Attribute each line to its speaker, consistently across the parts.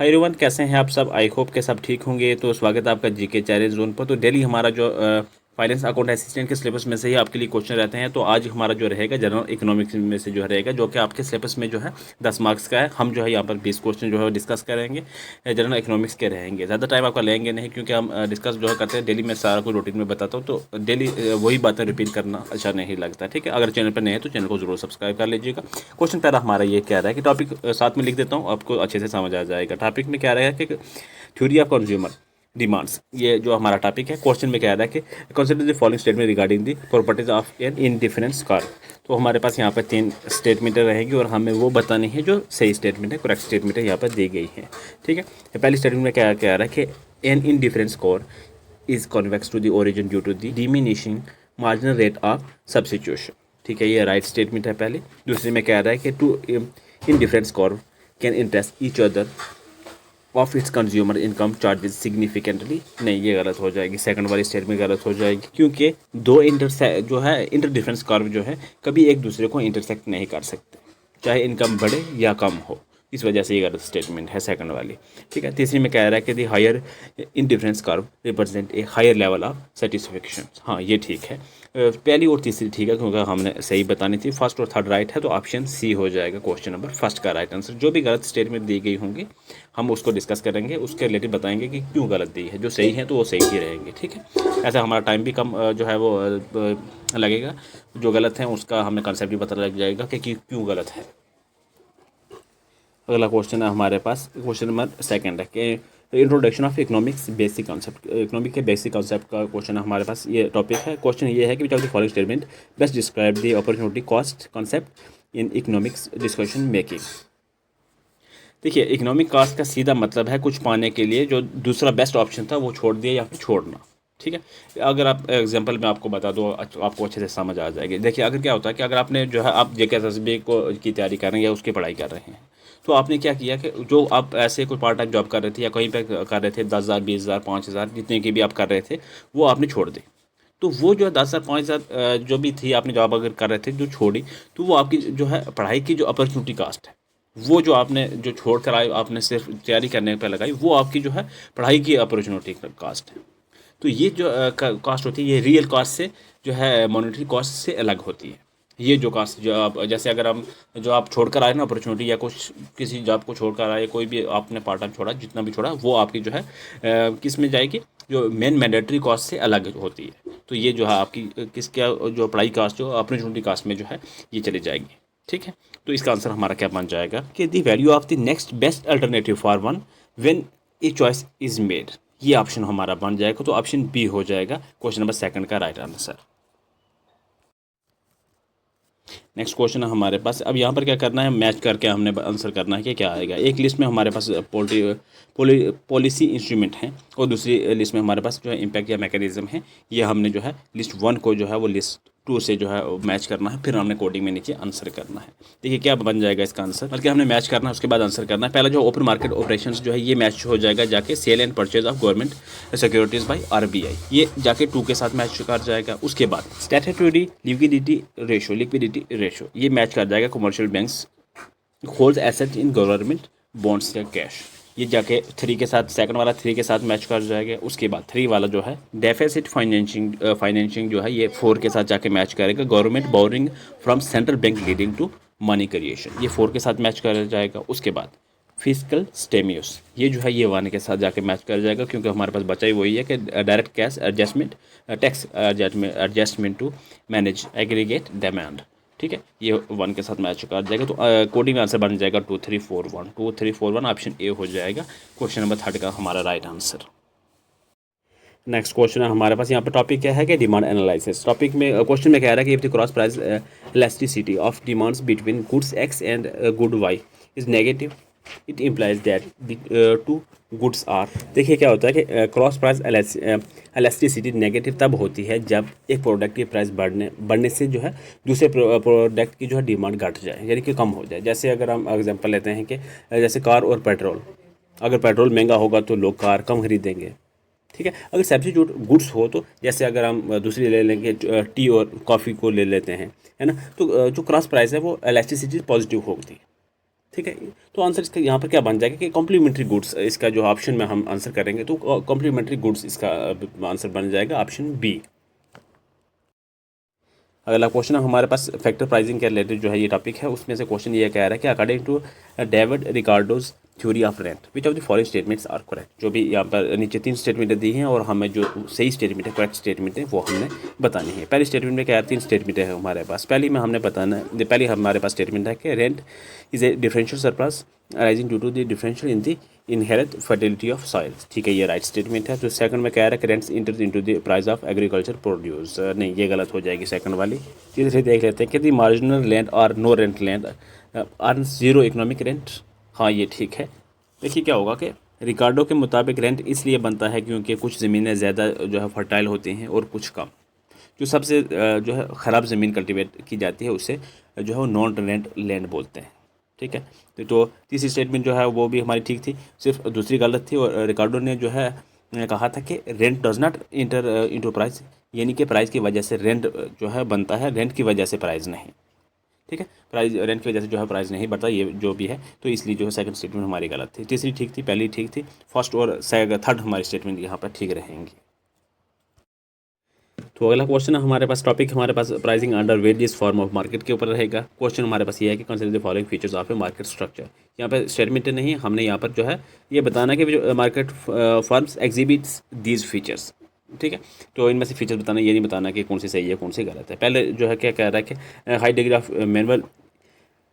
Speaker 1: Hi everyone, कैसे हैं आप सब। आई होप के सब ठीक होंगे। तो स्वागत है आपका जीके चैलेंज जोन पर। तो डेली हमारा जो फाइनेंस अकाउंट असिस्टेंट के सिलेबस में से ही आपके लिए क्वेश्चन रहते हैं। तो आज हमारा जो रहेगा जनरल इकोनॉमिक्स में से जो रहेगा, जो कि आपके सिलेबस में जो है 10 मार्क्स का है। हम जो है यहाँ पर 20 क्वेश्चन जो है डिस्कस करेंगे, जनरल इकोनॉमिक्स के रहेंगे। ज़्यादा टाइम आपका लेंगे नहीं, क्योंकि हम डिस्कस जो है करते हैं डेली। मैं सारा कुछ रूटीन में बताता हूँ, तो डेली वही बातें रिपीट करना अच्छा नहीं लगता। ठीक है, अगर चैनल पर नहीं है तो चैनल को जरूर सब्सक्राइब कर लीजिएगा। क्वेश्चन पहला हमारा ये कह रहा है कि टॉपिक साथ में लिख देता हूँ, आपको अच्छे से समझ आ जाएगा। टॉपिक में क्या रहेगा कि थ्योरी ऑफ कंज्यूमर डिमांड्स, ये जो हमारा टॉपिक है। क्वेश्चन में क्या है कि consider the following statement regarding the properties of an indifference curve. तो हमारे पास यहाँ पर 3 स्टेटमेंटें रहेगी और हमें वो बतानी है जो सही स्टेटमेंट है, करेक्ट स्टेटमेंट है यहाँ पर दी गई है। ठीक है, पहली स्टेटमेंट में क्या कह रहा है कि an indifference curve is convex to the origin due to the diminishing marginal rate of substitution. ठीक है, ये राइट स्टेटमेंट है पहले। दूसरे में कह रहा है कि two indifference curve can intersect each other of its consumer income changes significantly. नहीं, ये गलत हो जाएगी। सेकंड वाली स्टेटमेंट गलत हो जाएगी, क्योंकि दो जो है इंटर डिफरेंस कर्व जो है कभी एक दूसरे को इंटरसेक्ट नहीं कर सकते, चाहे इनकम बढ़े या कम हो। इस वजह से ये गलत स्टेटमेंट है सेकंड वाली। ठीक है, तीसरी में कह रहा है कि the higher indifference curve represent a higher level of satisfaction. हाँ, ये ठीक है। पहली और तीसरी ठीक है, क्योंकि हमने सही बतानी थी। फर्स्ट और थर्ड राइट है, तो ऑप्शन सी हो जाएगा क्वेश्चन नंबर फर्स्ट का राइट आंसर। जो भी गलत स्टेटमेंट दी गई होंगी हम उसको डिस्कस करेंगे, उसके रिलेटेड बताएंगे कि क्यों गलत दी है। जो सही है तो वो सही ही रहेंगे। ठीक है, ऐसा हमारा टाइम भी कम जो है वो लगेगा। जो गलत है उसका हमें कंसेप्ट भी पता लग जाएगा कि क्यों गलत है। अगला क्वेश्चन है हमारे पास, क्वेश्चन नंबर सेकंड है कि introduction of economics basic concept. Economic के बेसिक कॉन्सेप्ट का क्वेश्चन है हमारे पास। ये टॉपिक है। क्वेश्चन ये है कि विच of the following statement best describe the opportunity cost concept in economics discussion making. देखिए, इकोनॉमिक कॉस्ट का सीधा मतलब है कुछ पाने के लिए जो दूसरा बेस्ट ऑप्शन था वो छोड़ दिया या फिर छोड़ना। ठीक है, अगर आप एग्जांपल में आपको बता दो, आपको अच्छे से समझ आ जाएगी। देखिए, अगर क्या होता है कि अगर आपने जो है आप JKSSB को की तैयारी कर रहे हैं या उसकी पढ़ाई कर रहे हैं, तो आपने क्या किया कि जो आप ऐसे कोई पार्ट टाइम जॉब कर रहे थे या कहीं पे कर रहे थे, 10,000 20,000 5,000 जितने की भी आप कर रहे थे, वो आपने छोड़ दी। तो वो जो 10,000 5,000 जो भी थी आपने जॉब अगर कर रहे थे जो छोड़ी, तो वो आपकी जो है पढ़ाई की जो अपॉर्चुनिटी कास्ट है, वो जो आपने जो छोड़ कर आए, आपने सिर्फ तैयारी करने पर लगाई, वो आपकी जो है पढ़ाई की अपॉर्चुनिटी कास्ट है। तो ये जो कास्ट होती है, ये रियल कास्ट से जो है मॉनेटरी कॉस्ट से अलग होती है। ये जो कास्ट जो आप जैसे अगर हम जो आप छोड़कर आए ना अपॉर्चुनिटी, या कुछ किसी जॉब को छोड़कर आए, कोई भी आपने पार्ट टाइम छोड़ा, जितना भी छोड़ा, वो आपकी जो है किस में जाएगी, जो मेन मैंडेटरी कॉस्ट से अलग होती है। तो ये जो है आपकी किसका जो पढ़ाई कास्ट जो अपॉर्चुनिटी कास्ट में जो है ये चली जाएगी। ठीक है, तो इसका आंसर हमारा क्या बन जाएगा कि the value of the next best alternative for one when a choice is made. ये ऑप्शन हमारा बन जाएगा, तो ऑप्शन बी हो जाएगा क्वेश्चन नंबर सेकंड का राइट आंसर। नेक्स्ट क्वेश्चन है हमारे पास। अब यहाँ पर क्या करना है, मैच करके हमने आंसर करना है कि क्या आएगा। एक लिस्ट में हमारे पास पॉलिसी इंस्ट्रूमेंट हैं और दूसरी लिस्ट में हमारे पास जो है इम्पैक्ट या मैकेनिज्म है। ये हमने जो है लिस्ट 1 को जो है वो लिस्ट 2 से जो है मैच करना है, फिर हमने कोडिंग में नीचे आंसर करना है। देखिए क्या बन जाएगा इसका आंसर, बल्कि हमने मैच करना है उसके बाद आंसर करना है। पहला जो ओपन मार्केट ऑपरेशंस जो है ये मैच हो जाएगा जाके sale and purchase of government securities by RBI, ये जाके 2 के साथ मैच कर जाएगा। उसके बाद स्टैट्यूटरी लिक्विडिटी रेशो ये मैच कर जाएगा commercial banks hold asset in government bonds का कैश, ये जाके 3 के साथ, सेकंड वाला 3 के साथ मैच कर जाएगा। उसके बाद 3 वाला जो है डेफिसिट फाइनेंसिंग जो है ये 4 के साथ जाके मैच करेगा, government borrowing from central bank leading to money creation, ये 4 के साथ मैच कर जाएगा। उसके बाद फिजिकल स्टेम्यूस ये जो है ये 1 के साथ जाके मैच कर जाएगा, क्योंकि हमारे पास बचा ही वही है कि direct cash adjustment tax adjustment to manage aggregate demand. ठीक है, ये 1 के साथ मैच कर जाएगा। तो कोडिंग आंसर बन जाएगा 2341 ऑप्शन ए हो जाएगा क्वेश्चन नंबर 3 का हमारा राइट आंसर। नेक्स्ट क्वेश्चन है हमारे पास। यहाँ पे टॉपिक क्या है कि डिमांड एनालिसिस। टॉपिक में क्वेश्चन में कह रहा है कि if the cross price elasticity of demands between goods x and good y is negative, it implies that two goods are. देखिए क्या होता है कि क्रॉस प्राइस इलास्टिसिटी नेगेटिव तब होती है जब एक प्रोडक्ट की प्राइस बढ़ने से जो है दूसरे प्रोडक्ट की जो है डिमांड घट जाए, यानी कि कम हो जाए। जैसे अगर हम एग्जांपल लेते हैं कि जैसे कार और पेट्रोल, अगर पेट्रोल महंगा होगा तो लोग कार कम खरीदेंगे। ठीक है, अगर सब्सिट्यूट गुड्स हो तो जैसे अगर हम दूसरी ले लेंगे टी और कॉफ़ी को ले लेते हैं, है ना, तो जो क्रॉस प्राइस है वो इलास्टिसिटी पॉजिटिव होती है। ठीक है। तो आंसर इसका यहाँ पर क्या बन जाएगा कि कॉम्प्लीमेंट्री गुड्स, इसका जो ऑप्शन में हम आंसर करेंगे तो कॉम्प्लीमेंट्री गुड्स इसका आंसर बन जाएगा ऑप्शन बी। अगला क्वेश्चन हमारे पास फैक्टर प्राइसिंग के रिलेटेड जो है ये टॉपिक है, उसमें से क्वेश्चन ये कह रहा है कि according to David Ricardo's theory of rent which of the following statements are correct. जो भी यहाँ पर नीचे 3 स्टेटमेंट दी हैं और हमें जो सही स्टेटमेंट है, करेक्ट स्टेटमेंट है, वो हमने बतानी है। पहली स्टेटमेंट में क्या है, 3 स्टेटमेंट है हमारे पास। पहली में हमने बताना है, पहली हमारे पास स्टेटमेंट है कि rent is a differential surplus arising due to the differential in the inherent fertility of soil. ठीक है, ये राइट स्टेटमेंट है। तो सेकंड में कह रहा है कि rents inter into the price of agriculture produce, नहीं ये गलत हो जाएगी सेकंड वाली। तीसरे देख लेते हैं कि द मार्जिनल लैंड और no rent land earn zero economic rent. हाँ ये ठीक है। देखिए क्या होगा कि रिकार्डो के मुताबिक रेंट इसलिए बनता है क्योंकि कुछ ज़मीनें ज़्यादा जो है फर्टाइल होती हैं और कुछ कम। जो सबसे जो है ख़राब ज़मीन कल्टीवेट की जाती है उसे जो है वो नॉन रेंट लैंड बोलते हैं। ठीक है, तो तीसरी स्टेटमेंट जो है वो भी हमारी ठीक थी, सिर्फ दूसरी गलत थी। और रिकार्डो ने जो है कहा था कि rent does not inter into price, यानी कि प्राइस की वजह से रेंट जो है बनता है, रेंट की वजह से प्राइस नहीं। ठीक है, प्राइस रेंट की वजह से जो है प्राइस नहीं बढ़ता, ये जो भी है। तो इसलिए जो है सेकंड स्टेटमेंट हमारी गलत थी। तीसरी ठीक थी, पहली ठीक थी, फर्स्ट और थर्ड हमारी स्टेटमेंट यहाँ पर ठीक रहेंगी। तो अगला क्वेश्चन हमारे पास टॉपिक हमारे पास pricing under various form of market के ऊपर रहेगा। क्वेश्चन हमारे पास ये है कि consider the following features of a market structure. यहाँ पे स्टेटमेंट नहीं, हमने यहाँ पर जो है ये बताना कि जो market forms exhibits these features. ठीक है, तो इनमें से फीचर्स बताना, ये नहीं बताना कि कौन सी सही है कौन सी गलत है। पहले जो है क्या कह रहा है कि high degree of mutual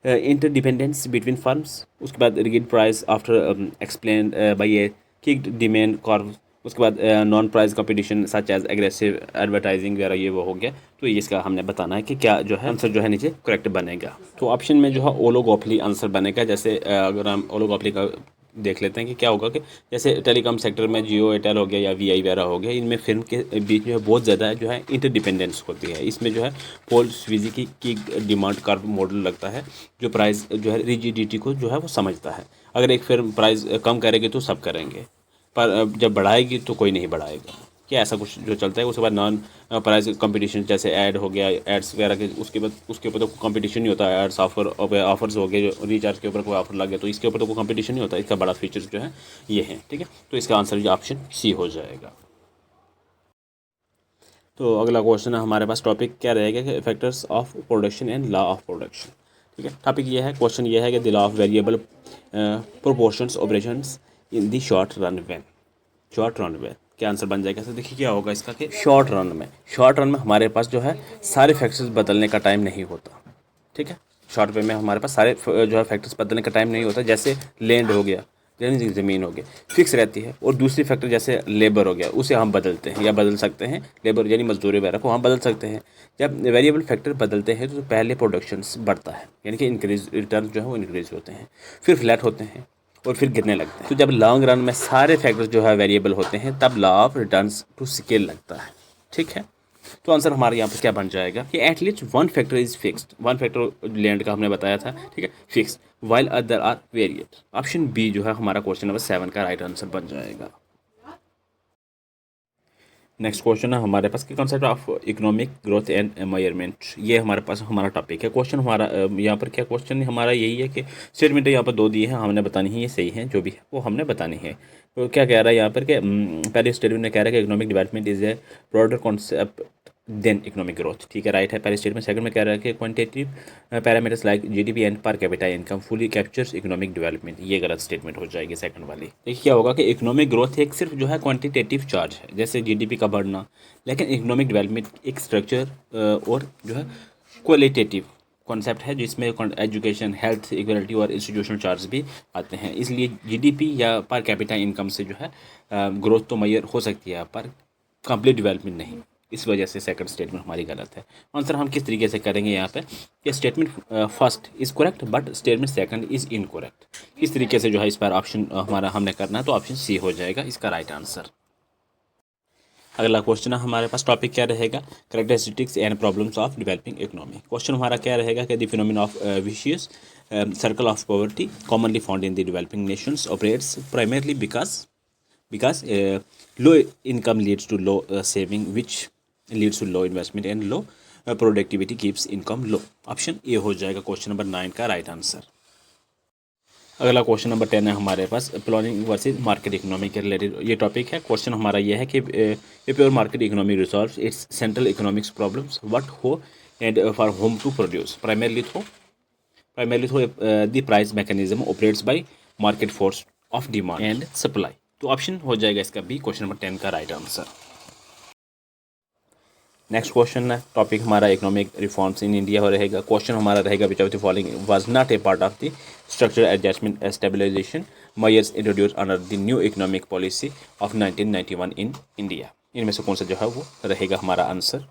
Speaker 1: interdependence between firms. उसके बाद rigid price after explain by a kinked demand curve. उसके बाद non price competition such as aggressive advertising वगैरह, ये वो हो गया। तो ये इसका हमने बताना है कि क्या जो है आंसर जो है नीचे करेक्ट बनेगा। तो ऑप्शन में जो है ओलोगोपली आंसर बनेगा। जैसे अगर हम ओलोगोपली का देख लेते हैं कि क्या होगा कि जैसे टेलीकॉम सेक्टर में जियो एयरटेल हो गया या वीआई वगैरह हो गया, इनमें फिल्म के बीच जो है बहुत ज़्यादा जो है इंटरडिपेंडेंस होती है। इसमें जो है पोल स्विजी की डिमांड कर्व मॉडल लगता है, जो प्राइस जो है रिजिडिटी को जो है वो समझता है। अगर एक फिल्म प्राइस कम करेगी तो सब करेंगे, पर जब बढ़ाएगी तो कोई नहीं बढ़ाएगा, क्या ऐसा कुछ जो चलता है। उसके बाद नॉन प्राइस कंपटीशन, जैसे ऐड हो गया, एड्स वगैरह के उसके ऊपर तो कंपटीशन नहीं होता। एड्स ऑफर्स हो गए, जो रिचार्ज के ऊपर कोई ऑफर लग गया तो इसके ऊपर तो कोई कंपटीशन नहीं होता। इसका बड़ा फीचर जो है ये है। ठीक है, तो इसका आंसर जो ऑप्शन सी हो जाएगा। तो अगला क्वेश्चन है हमारे पास टॉपिक क्या रहेगा कि factors of production and law of production. ठीक है, टॉपिक ये है, क्वेश्चन ये है कि the law of variable proportions operations in the short run में क्या आंसर बन जाएगा। तो देखिए क्या होगा इसका कि शॉर्ट रन में हमारे पास जो है सारे फैक्टर्स बदलने का टाइम नहीं होता। ठीक है, शॉर्ट वे में हमारे पास सारे जो है फैक्टर्स बदलने का टाइम नहीं होता। जैसे लैंड हो गया, यानी ज़मीन हो गई, फिक्स रहती है। और दूसरी फैक्टर जैसे लेबर हो गया, उसे हम बदलते हैं या बदल सकते हैं। लेबर यानी मजदूरी वगैरह को हम बदल सकते हैं। जब वेरिएबल फैक्टर बदलते हैं तो पहले प्रोडक्शन बढ़ता है, यानी कि इंक्रीज रिटर्न जो है वो इंक्रीज होते हैं, फिर फ्लैट होते हैं और फिर गिरने लगते हैं। तो जब लॉन्ग रन में सारे फैक्टर्स जो है वेरिएबल होते हैं तब law of returns to scale लगता है। ठीक है, तो आंसर हमारे यहाँ पर क्या बन जाएगा कि at least one factor is fixed. One factor land का हमने बताया था, ठीक है, fixed, while other are variate. Option B जो है हमारा क्वेश्चन नंबर 7 का राइट आंसर बन जाएगा। नेक्स्ट क्वेश्चन है हमारे पास कि concept of economic growth and measurement. ये हमारे पास हमारा टॉपिक है। क्वेश्चन हमारा यहाँ पर क्या क्वेश्चन हमारा यही है कि स्टेटमेंट यहाँ पर 2 दिए हैं, हमने बतानी है, ये सही है जो भी है वो हमने बतानी है। तो क्या कह रहा है यहाँ पर कि पहले स्टेटमेंट में कह रहा है कि economic development is a broader concept than economic growth. ठीक है, राइट है पहले स्टेटमेंट। सेकंड में कह रहा है कि quantitative parameters like GDP and per capita income fully captures economic development. ये गलत स्टेटमेंट हो जाएगी सेकंड वाली। देखिए क्या होगा कि इकोनॉमिक ग्रोथ एक सिर्फ जो है क्वांटिटेटिव चार्ज है, जैसे जीडीपी का बढ़ना, लेकिन इकोनॉमिक डेवलपमेंट एक स्ट्रक्चर और जो है क्वालिटेटिव कॉन्सेप्ट है, जिसमें एजुकेशन, हेल्थ, इक्वलिटी और इंस्टीट्यूशनल चार्ज भी आते हैं। इसलिए जीडीपी या पर कैपिटा इनकम से जो है ग्रोथ तो मैयर हो सकती है, पर कंप्लीट डेवलपमेंट नहीं। इस वजह से सेकंड स्टेटमेंट हमारी गलत है। आंसर हम किस तरीके से करेंगे यहाँ पे कि statement first is correct but statement second is incorrect. इस तरीके से जो है इस पर ऑप्शन हमारा हमने करना है, तो ऑप्शन सी हो जाएगा इसका राइट आंसर। अगला क्वेश्चन है हमारे पास टॉपिक क्या रहेगा, characteristics and problems of developing economy. Question हमारा क्या रहेगा कि the phenomena of vicious circle of poverty commonly found in the developing Nations operates primarily because low income leads to low saving, which leads to low investment and low productivity keeps income low. Option A हो जाएगा question number 9 का right answer. अगला question number 10 है हमारे पास planning versus market economy के related ये topic है। क्वेश्चन हमारा ये है कि if your market economy resolve its central economics problems what how and for whom to produce primarily through the price mechanism operates by market force of demand and supply. तो option हो जाएगा इसका B, question number 10 का right answer. Next question है, topic हमारा economic reforms in India हो रहेगा। Question हमारा रहेगा which of the following was not a part of the structural adjustment stabilisation measures introduced under the new economic policy of 1991 in India. इनमें से कौन सा जो है वो रहेगा हमारा आंसर,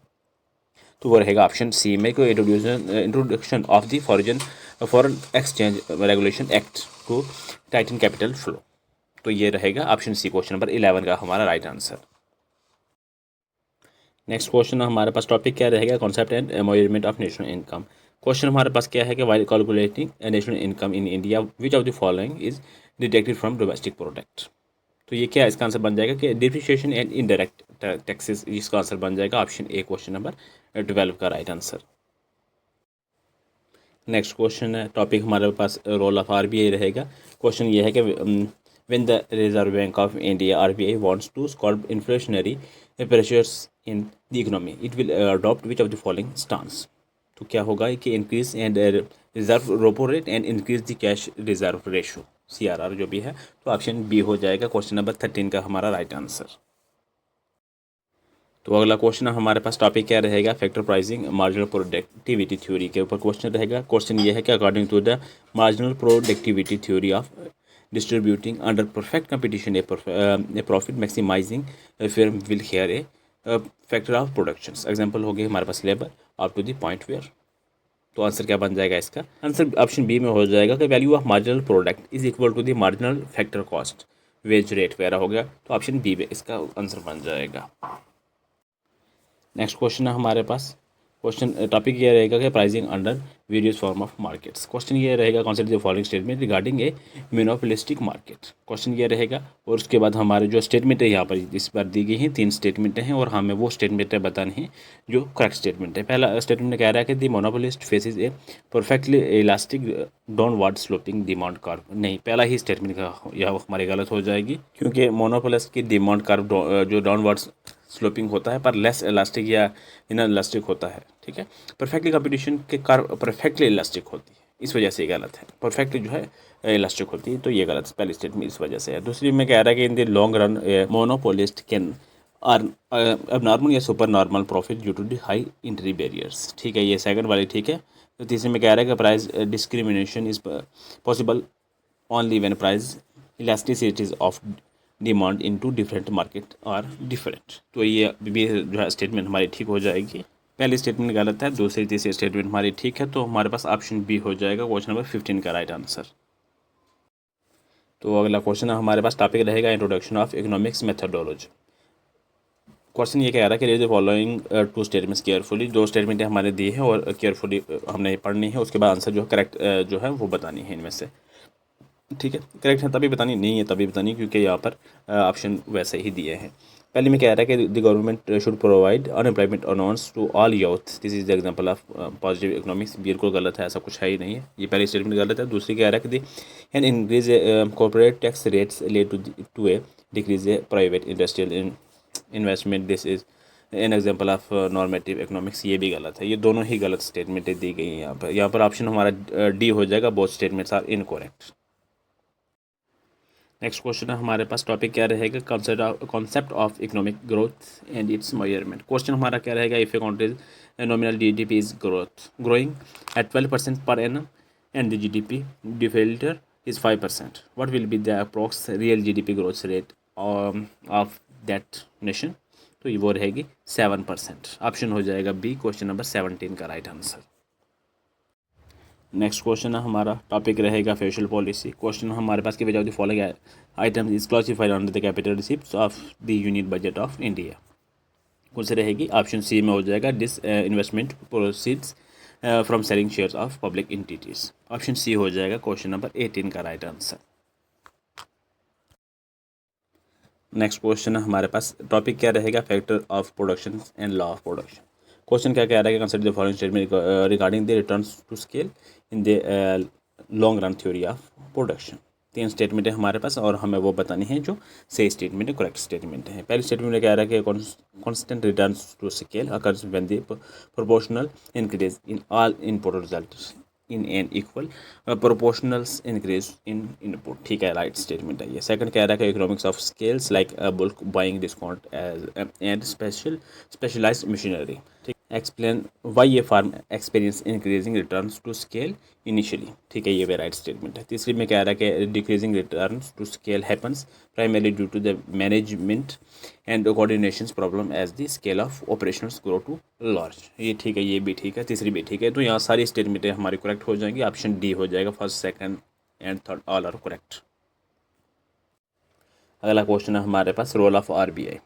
Speaker 1: तो वो रहेगा ऑप्शन सी में, को introduction of the foreign exchange regulation act to tighten capital flow. तो ये रहेगा ऑप्शन सी, क्वेश्चन नंबर 11 का हमारा राइट आंसर। नेक्स्ट क्वेश्चन हमारे पास टॉपिक क्या रहेगा, concept and measurement of national income. Question हमारे पास क्या है कि while calculating national income in India which of the following is deducted from domestic product. तो ये क्या इसका आंसर बन जाएगा कि डिप्रिसिएशन एंड इनडायरेक्ट टैक्सेस, इसका आंसर बन जाएगा ऑप्शन ए, क्वेश्चन नंबर 12 का राइट आंसर। नेक्स्ट क्वेश्चन है, टॉपिक हमारे पास रोल ऑफ आरबीआई रहेगा। क्वेश्चन ये है कि when the Reserve Bank of India RBI wants to curb inflationary pressures in the economy it will adopt which of the following stance. तो क्या होगा कि increase and reserve repo rate and increase the cash reserve ratio, CRR जो भी है, तो option B हो जाएगा, क्वेश्चन नंबर 13 का हमारा राइट आंसर। तो अगला क्वेश्चन हमारे पास टॉपिक क्या रहेगा, factor pricing marginal productivity theory के ऊपर क्वेश्चन रहेगा। क्वेश्चन ये है कि according to the marginal productivity theory of distributing under perfect competition a profit maximising firm will hire a factor of productions. Example हो गए हमारे पास labour up to the point where. तो आंसर क्या बन जाएगा इसका, आंसर ऑप्शन बी में हो जाएगा कि value of marginal product is equal to the marginal factor cost wage rate वगैरह हो गया। तो ऑप्शन बी में इसका आंसर बन जाएगा। नेक्स्ट क्वेश्चन है हमारे पास, क्वेश्चन टॉपिक ये रहेगा कि pricing under various form of markets. Question ये रहेगा consider the following statement regarding A monopolistic market. Question ये रहेगा और उसके बाद हमारे जो स्टेटमेंट है यहाँ पर इस बार दी गई हैं 3 स्टेटमेंट हैं और हमें वो स्टेटमेंट बताने हैं जो करेक्ट स्टेटमेंट है। पहला स्टेटमेंट कह रहा है कि the monopolist faces A perfectly elastic downward sloping demand curve. नहीं, पहला ही स्टेटमेंट का यह हमारी गलत हो जाएगी, क्योंकि मोनोपोलिस्ट की डिमांड कर्व जो डाउनवर्ड स्लोपिंग होता है पर लेस इलास्टिक या इन इलास्टिक होता है। ठीक है, परफेक्टली कंपटीशन के कर्व परफेक्टली इलास्टिक होती है, इस वजह से ये गलत है। परफेक्टली जो है इलास्टिक होती है, तो ये गलत पहली स्टेटमेंट इस वजह से है। दूसरी में कह रहा है कि in the long run monopolist can earn abnormal या super normal profit due to the high entry barriers. ठीक है, ये सेकंड वाली ठीक है। तो तीसरे में कह रहा है कि price discrimination is possible only when price elasticities of demand into different market are different. तो ये भी जो है स्टेटमेंट हमारी ठीक हो जाएगी। पहली स्टेटमेंट गलत है, दूसरी तीसरी स्टेटमेंट हमारी ठीक है, तो हमारे पास ऑप्शन बी हो जाएगा, क्वेश्चन नंबर 15 का राइट आंसर। तो अगला क्वेश्चन हमारे पास टॉपिक रहेगा introduction of economics methodology. Question ये कह रहा है कि read the following 2 statements carefully. 2 statement हमारे दिए हैं और केयरफुली हमने पढ़नी है, उसके बाद आंसर जो करेक्ट जो है वो बतानी है इनमें से। ठीक है, करेक्ट है तभी बतानी, नहीं है तभी बतानी, क्योंकि यहाँ पर ऑप्शन वैसे ही दिए हैं। पहले में कह रहा है कि the government should provide unemployment allowance to all youth, this is the example of positive economics. बिल्कुल गलत है, ऐसा कुछ है ही नहीं है, ये पहली स्टेटमेंट गलत है। दूसरी कह रहा है कि an increase corporate tax rates led to a decrease a private industrial investment, this is an example of normative economics. ये भी गलत है, ये दोनों ही गलत स्टेटमेंटें दी गई हैं यहाँ पर। यहाँ पर ऑप्शन हमारा डी हो जाएगा, both statements are incorrect. Next question है हमारे पास, टॉपिक क्या रहेगा, concept of economic growth and its measurement. Question हमारा क्या रहेगा, if a country's nominal GDP is growing at 12% per annum and the GDP deflator is 5%, what will be the approx real GDP growth rate of that nation. तो ये वो रहेगी 7%। Option हो जाएगा B, question number 17 का right answer. Next question है हमारा, topic रहेगा फेशियल पॉलिसी। क्वेश्चन हमारे पास की वजह the following items is classified under the capital receipts of the union budget of India. कौन से रहेगी, ऑप्शन सी में हो जाएगा, disinvestment proceeds from selling shares of public entities. Option C हो जाएगा, क्वेश्चन नंबर 18 का राइट आंसर। नेक्स्ट क्वेश्चन है हमारे पास, टॉपिक क्या रहेगा, factor of production and law of production. Question क्या कह रहा है कि consider the following statement regarding the returns to scale in the long run theory of production. 3 statement है हमारे पास और हमें वो बतानी है जो सही स्टेटमेंट है, करेक्ट स्टेटमेंट है। पहले स्टेटमेंट में क्या रहा है कि constant return to scale occurs when the proportional increase in all input results in an equal proportionals increase in input. ठीक है, राइट स्टेटमेंट है ये। सेकंड कह रहा है कि economics of scales like bulk buying discount edge and specialised machinery. Explain why ये firm experience increasing returns to scale initially. ठीक है, ये भी राइट स्टेटमेंट है। तीसरी में कह रहा है कि decreasing returns to scale happens primarily due to the management and coordination problem as the scale of operations grow too large. ये ठीक है, ये भी ठीक है, तीसरी भी ठीक है। तो यहाँ सारी स्टेटमेंटें हमारी करेक्ट हो जाएंगी। ऑप्शन डी हो जाएगा, first second and third all are correct. अगला क्वेश्चन है हमारे पास रोल ऑफ आरबीआई।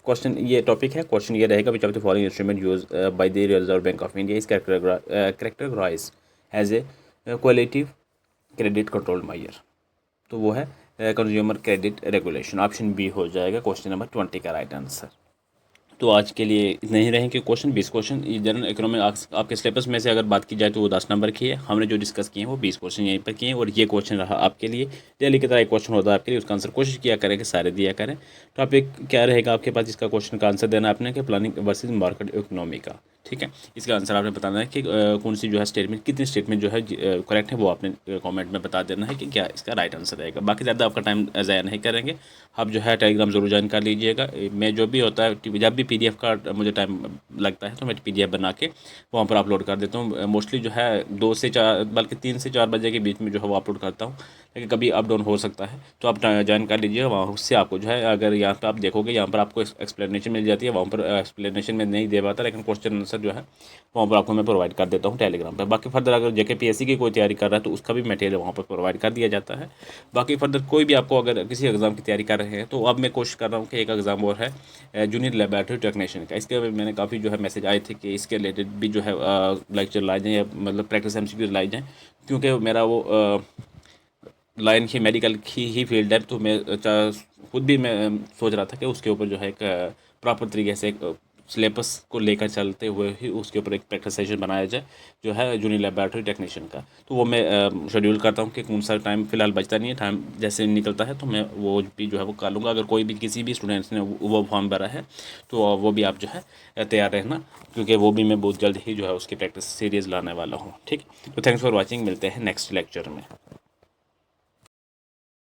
Speaker 1: क्वेश्चन ये टॉपिक है, क्वेश्चन ये रहेगा which of the following instrument use by the Reserve Bank of India is characterise as a qualitative credit control measure. तो वो है consumer credit regulation. Option B हो जाएगा question number 20 का राइट आंसर। तो आज के लिए इतने ही रहेंगे क्वेश्चन। 20 क्वेश्चन जनरल इकोनॉमी आपके सिलेबस में से अगर बात की जाए तो वो 10 नंबर की है। हमने जो डिस्कस किए हैं वो 20 क्वेश्चन यहीं पर किए हैं और ये क्वेश्चन रहा आपके लिए डेली की तरह एक क्वेश्चन होता है आपके लिए, उसका आंसर कोशिश किया करें कि सारे दिया करें। टॉपिक क्या रहेगा आपके पास जिसका क्वेश्चन का आंसर देना आपने कि प्लानिंग वर्सेज मार्केट इकोनॉमी का। ठीक है, इसका आंसर आपने बताना है कि कौन सी जो है स्टेटमेंट, कितनी स्टेटमेंट जो है करेक्ट है, वो आपने कमेंट में बता देना है कि क्या इसका राइट आंसर रहेगा। बाकी ज़्यादा आपका टाइम ज़ाया नहीं करेंगे। आप जो है टेलीग्राम ज़रूर ज्वाइन कर लीजिएगा। मैं जो भी होता है जब भी PDF का मुझे टाइम लगता है तो मैं PDF बना के वहाँ पर अपलोड कर देता हूँ। मोस्टली जो है 2 से 4 बल्कि 3 से 4 बजे के बीच में जो है वो अपलोड करता हूँ, लेकिन कभी अप डाउन हो सकता है। तो आप ज्वाइन कर लीजिएगा वहाँ, उससे आपको जो है अगर यहाँ पर आप देखोगे यहाँ पर आपको एक्सप्लेनेशन मिल जाती है। वहाँ पर एक्सप्लेनेशन में नहीं दे पाता, लेकिन क्वेश्चन आंसर जो है वहाँ पर आपको मैं प्रोवाइड कर देता हूँ टेलीग्राम पर। बाकी फर्दर अगर JKPSC की कोई तैयारी कर रहा है तो उसका भी मटेरियल वहाँ पर प्रोवाइड कर दिया जाता है। बाकी फर्दर कोई भी आपको अगर किसी एग्ज़ाम की तैयारी कर रहे हैं तो अब मैं कोशिश कर रहा हूँ कि एक एग्ज़ाम और है जूनियर लेबोरेटरी टेक्नीशियन का। इसके मैंने काफ़ी जो है मैसेज आए थे कि इसके रिलेटेड भी जो है लेक्चर लाए जाएँ या मतलब प्रैक्टिस MCQ लाई जाएँ, क्योंकि मेरा वो लाइन ही मेडिकल की ही फील्ड है। तो मैं खुद भी मैं सोच रहा था कि उसके ऊपर जो है एक प्रॉपर तरीके से एक सिलेबस को लेकर चलते हुए ही उसके ऊपर एक प्रैक्टिस सेशन बनाया जाए जो है जूनियर लेबोरेटरी टेक्नीशियन का। तो वो मैं शेड्यूल करता हूँ कि कौन सा टाइम फ़िलहाल बचता नहीं है, टाइम जैसे निकलता है तो मैं वो भी जो है वो कर लूँगा। अगर कोई भी किसी भी स्टूडेंट्स ने वो फॉर्म भरा है तो वो भी आप जो है तैयार रहना, क्योंकि वो भी मैं बहुत जल्द ही जो है उसकी प्रैक्टिस सीरीज़ लाने वाला हूँ। ठीक, तो थैंक्स फॉर वॉचिंग, मिलते हैं नेक्स्ट लेक्चर में।